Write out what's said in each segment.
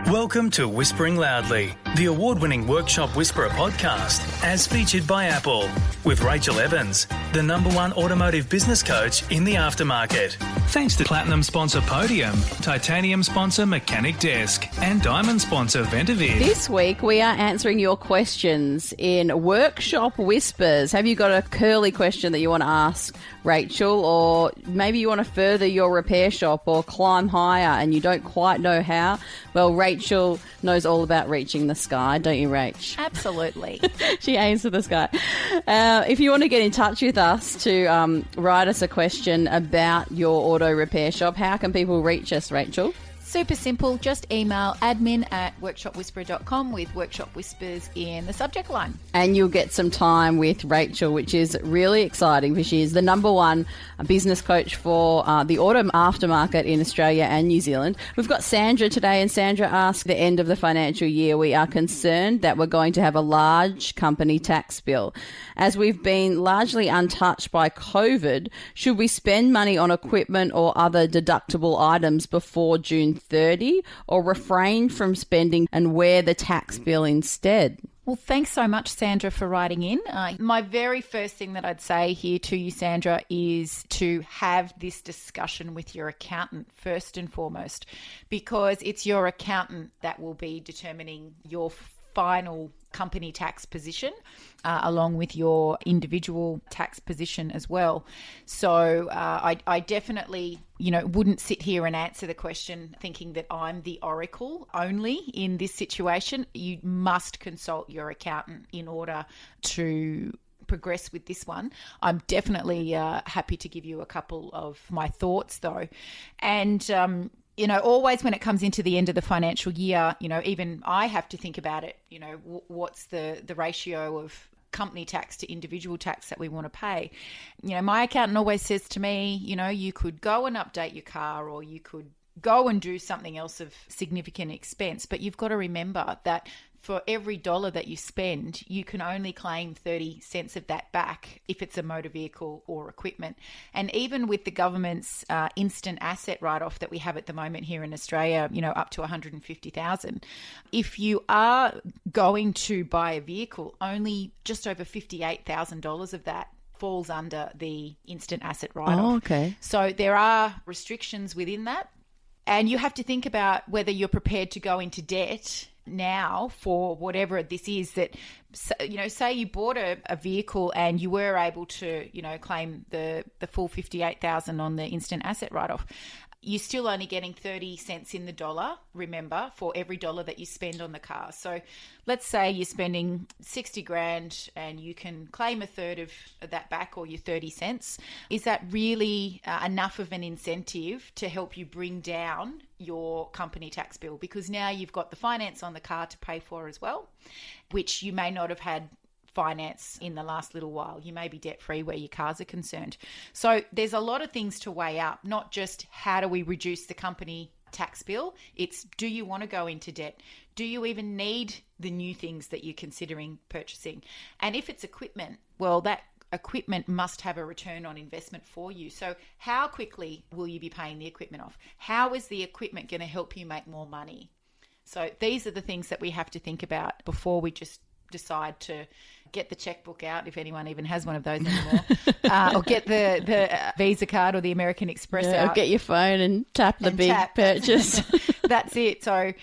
Welcome to Whispering Loudly, the award-winning Workshop Whisperer podcast, as featured by Apple, with Rachel Evans, the #1 automotive business coach in the aftermarket. Thanks to Platinum sponsor Podium, Titanium sponsor Mechanic Desk, and Diamond sponsor Ventavid. This week we are answering your questions in Workshop Whispers. Have you got a curly question that you want to ask Rachel, or maybe you want to further your repair shop or climb higher and you don't quite know how? Well, Rachel knows all about reaching the sky, don't you, Rach? Absolutely. She aims for the sky. If you want to get in touch with us to write us a question about your auto repair shop, how can people reach us, Rachel? Super simple. Just email admin@workshopwhisperer.com with Workshop Whispers in the subject line. And you'll get some time with Rachel, which is really exciting because she is the #1 business coach for the auto aftermarket in Australia and New Zealand. We've got Sandra today, and Sandra asked, at the end of the financial year, we are concerned that we're going to have a large company tax bill. As we've been largely untouched by COVID, should we spend money on equipment or other deductible items before June 30, or refrain from spending and wear the tax bill instead? Well, thanks so much, Sandra, for writing in. My very first thing that I'd say here to you, Sandra, is to have this discussion with your accountant first and foremost, because it's your accountant that will be determining your final company tax position, along with your individual tax position as well. So I definitely, wouldn't sit here and answer the question thinking that I'm the oracle only in this situation. You must consult your accountant in order to progress with this one. I'm definitely happy to give you a couple of my thoughts though. And always when it comes into the end of the financial year, even I have to think about it, what's the ratio of company tax to individual tax that we want to pay. My accountant always says to me, you could go and update your car, or you could go and do something else of significant expense, but you've got to remember that for every $1 that you spend, you can only claim 30 cents of that back if it's a motor vehicle or equipment. And even with the government's instant asset write-off that we have at the moment here in Australia, up to $150,000, if you are going to buy a vehicle, only just over $58,000 of that falls under the instant asset write-off. Oh, okay. So there are restrictions within that. And you have to think about whether you're prepared to go into debt now for whatever this is that, say you bought a vehicle and you were able to, claim the full $58,000 on the instant asset write-off. You're still only getting 30 cents in the dollar, remember, for every $1 that you spend on the car. So let's say you're spending $60,000 and you can claim a third of that back, or your 30 cents. Is that really enough of an incentive to help you bring down your company tax bill? Because now you've got the finance on the car to pay for as well, which you may not have had finance in the last little while. You may be debt-free where your cars are concerned. So there's a lot of things to weigh up, not just how do we reduce the company tax bill. It's, do you want to go into debt? Do you even need the new things that you're considering purchasing? And if it's equipment, well, that equipment must have a return on investment for you. So how quickly will you be paying the equipment off? How is the equipment going to help you make more money? So these are the things that we have to think about before we just decide to get the checkbook out, if anyone even has one of those anymore, or get the Visa card or the American Express out. Or get your phone and tap the big purchase. That's it. So,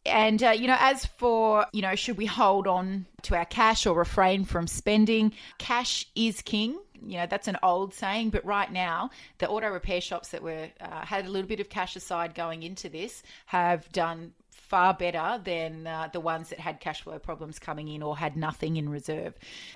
and, as for, should we hold on to our cash or refrain from spending? Cash is king. That's an old saying, but right now, the auto repair shops that were had a little bit of cash aside going into this have done far better than the ones that had cash flow problems coming in or had nothing in reserve.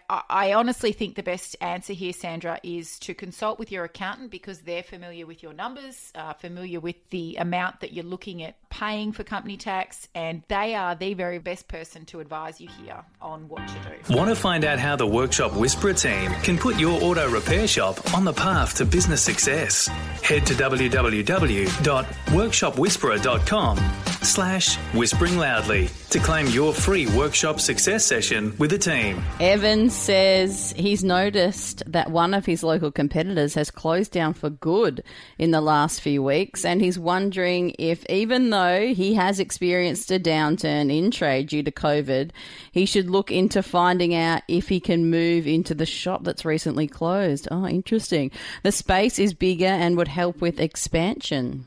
I honestly think the best answer here, Sandra, is to consult with your accountant, because they're familiar with your numbers, familiar with the amount that you're looking at paying for company tax, and they are the very best person to advise you here on what to do. Want to find out how the Workshop Whisperer team can put your auto repair shop on the path to business success? Head to www.workshopwhisperer.com automotive.com.au/whispering loudly to claim your free workshop success session with a team. Evan says he's noticed that one of his local competitors has closed down for good in the last few weeks, and he's wondering if, even though he has experienced a downturn in trade due to COVID, he should look into finding out if he can move into the shop that's recently closed. Oh, interesting. The space is bigger and would help with expansion.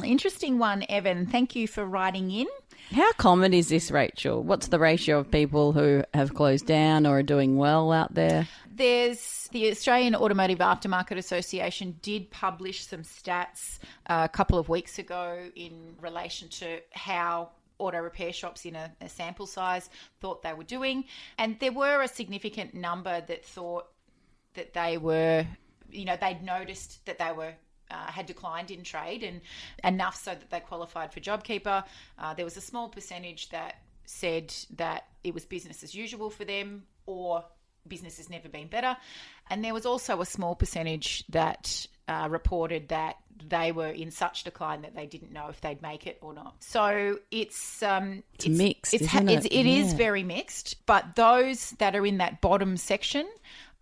Interesting one, Evan. Thank you for writing in. How common is this, Rachel? What's the ratio of people who have closed down or are doing well out there? There's the Australian Automotive Aftermarket Association did publish some stats a couple of weeks ago in relation to how auto repair shops in a sample size thought they were doing. And there were a significant number that thought that they were, they'd noticed that they were had declined in trade, and enough so that they qualified for JobKeeper. There was a small percentage that said that it was business as usual for them, or business has never been better. And there was also a small percentage that reported that they were in such decline that they didn't know if they'd make it or not. So it's mixed, isn't it? It is very mixed. But those that are in that bottom section,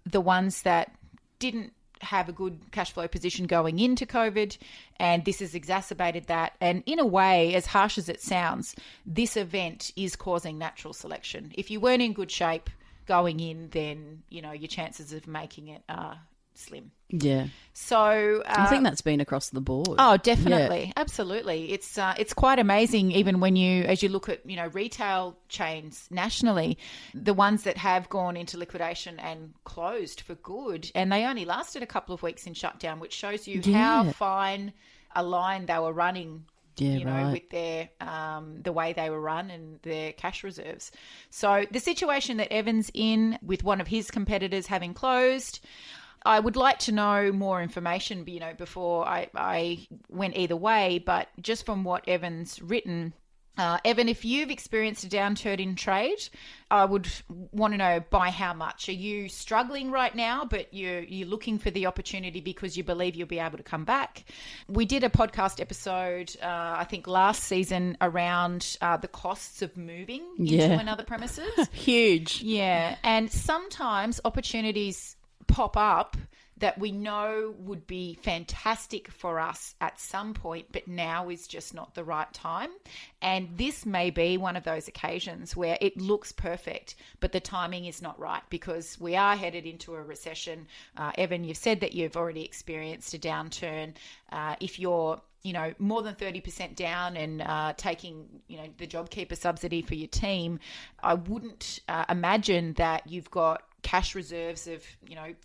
the ones that didn't have a good cash flow position going into COVID, and this has exacerbated that. And in a way, as harsh as it sounds, this event is causing natural selection. If you weren't in good shape going in, then, your chances of making it are slim. Yeah. So I think that's been across the board. Oh, definitely. Yeah. Absolutely. It's quite amazing, even when as you look at, retail chains nationally, the ones that have gone into liquidation and closed for good, and they only lasted a couple of weeks in shutdown, which shows you how fine a line they were running, with their the way they were run and their cash reserves. So the situation that Evan's in with one of his competitors having closed, I would like to know more information, before I went either way. But just from what Evan's written, Evan, if you've experienced a downturn in trade, I would want to know by how much. Are you struggling right now, but you're looking for the opportunity because you believe you'll be able to come back? We did a podcast episode, I think last season, around the costs of moving into another premises. Huge. Yeah. And sometimes opportunities pop up that we know would be fantastic for us at some point, but now is just not the right time. And this may be one of those occasions where it looks perfect, but the timing is not right, because we are headed into a recession. Evan, you've said that you've already experienced a downturn. If you're more than 30% down and taking, the JobKeeper subsidy for your team, I wouldn't imagine that you've got cash reserves of,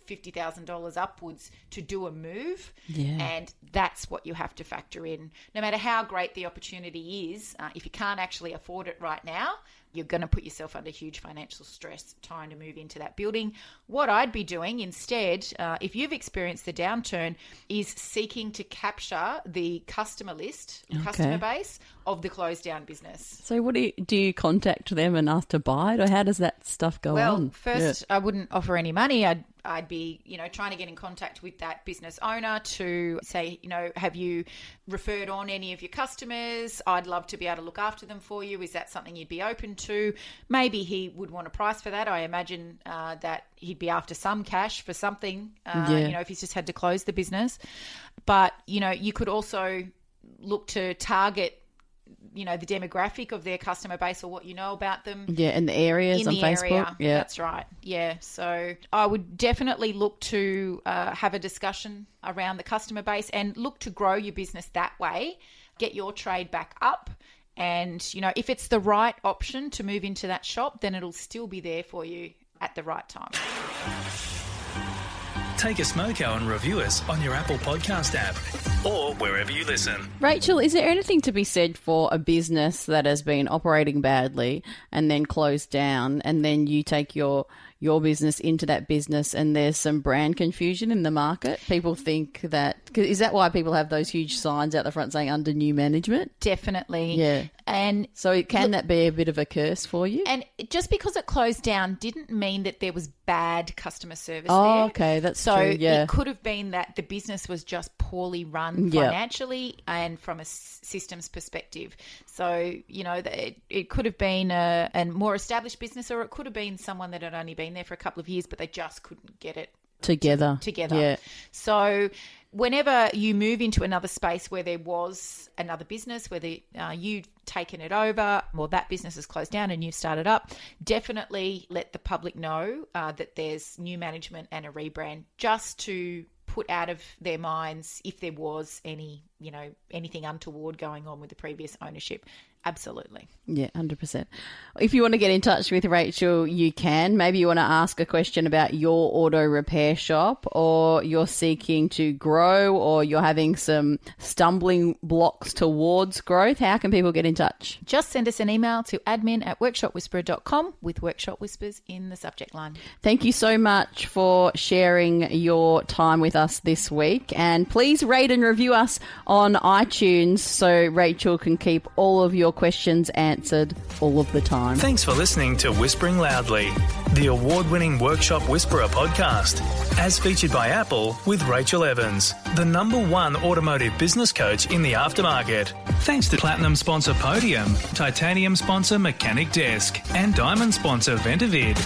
$50,000 upwards to do a move. Yeah. And that's what you have to factor in. No matter how great the opportunity is, if you can't actually afford it right now, you're going to put yourself under huge financial stress trying to move into that building. What I'd be doing instead, if you've experienced the downturn, is seeking to capture the customer list, customer base of the closed down business. So what do you contact them and ask to buy it, or how does that stuff go on? Well, first, I wouldn't offer any money. I'd be, trying to get in contact with that business owner to say, have you referred on any of your customers? I'd love to be able to look after them for you. Is that something you'd be open to? Maybe he would want a price for that. I imagine that he'd be after some cash for something, if he's just had to close the business. But, you could also look to target the demographic of their customer base, or what you know about them. Yeah, and the areas on Facebook. Yeah, that's right. Yeah, so I would definitely look to have a discussion around the customer base and look to grow your business that way, get your trade back up. And, if it's the right option to move into that shop, then it'll still be there for you at the right time. Take a smoko and review us on your Apple Podcast app or wherever you listen. Rachel, is there anything to be said for a business that has been operating badly and then closed down, and then you take your business into that business and there's some brand confusion in the market? People think that... Is that why people have those huge signs out the front saying under new management? Definitely. Yeah. And so can that be a bit of a curse for you? And just because it closed down didn't mean that there was bad customer service there. Oh, okay. That's true, yeah. It could have been that the business was just poorly run financially and from a systems perspective. So, it could have been a more established business, or it could have been someone that had only been there for a couple of years, but they just couldn't get it together. Yeah. So whenever you move into another space where there was another business, whether you've taken it over or that business has closed down and you've started up, definitely let the public know that there's new management and a rebrand, just to put out of their minds if there was anything untoward going on with the previous ownership. Absolutely. Yeah, 100%. If you want to get in touch with Rachel, you can. Maybe you want to ask a question about your auto repair shop, or you're seeking to grow, or you're having some stumbling blocks towards growth. How can people get in touch? Just send us an email to admin@workshopwhisperer.com with Workshop Whispers in the subject line. Thank you so much for sharing your time with us this week. And please rate and review us on iTunes so Rachel can keep all of your questions answered all of the time. Thanks for listening to Whispering Loudly, the award-winning Workshop Whisperer podcast, as featured by Apple with Rachel Evans, the #1 automotive business coach in the aftermarket. Thanks to Platinum sponsor Podium, Titanium sponsor Mechanic Desk, and Diamond sponsor Ventavid.